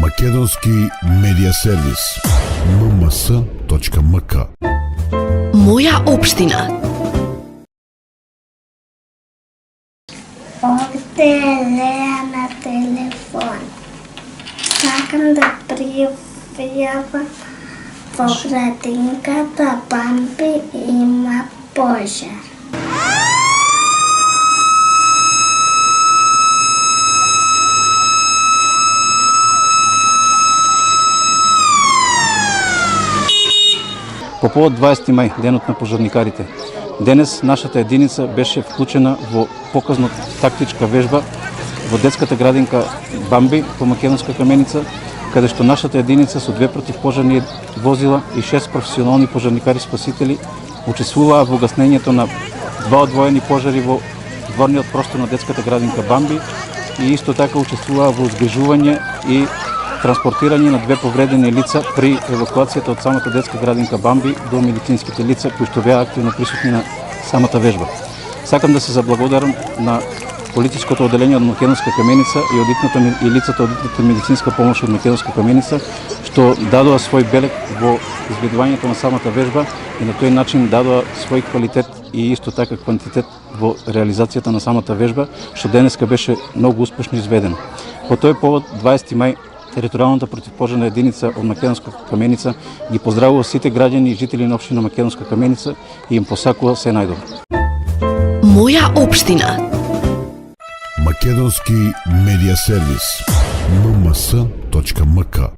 Македонски медиа сервис mms.mk. Моја општина. Овде е Леа на телефон. Сакам да пријавам во градинката Бамби има пожар. По повод 20 мај, денот на пожарникарите. Денес нашата единица беше вклучена во показна тактичка вежба во детската градинка Бамби по Македонска каменица, каде што нашата единица со 2 противпожарни возила и 6 професионални пожарникари спасители учествуваа во гаснењето на 2 одвоени пожари во дворниот простор на детската градинка Бамби и исто така учествуваа во згрижување и транспортирање на 2 повредени лица при евакуацијата од самата детска градинка Бамби до медицинските лица кои што беа активно присутни на самата вежба. Сакам да се заблагодарам на полициското оделение од Македонска каменица и лицата од одитната медицинска помош од Македонска каменица што дадоа свој белег во изведувањето на самата вежба и на тој начин дадоа свој квалитет и исто така квантитет во реализацијата на самата вежба, што денеска беше многу успешно изведена. По тој повод 20 мај територијалната противпожарна единица од Македонска каменица ги поздравува сите граѓани и жители на општина Македонска каменица и им посакува се најдобро. Моја општина. Македонски медиа сервис mms.mk.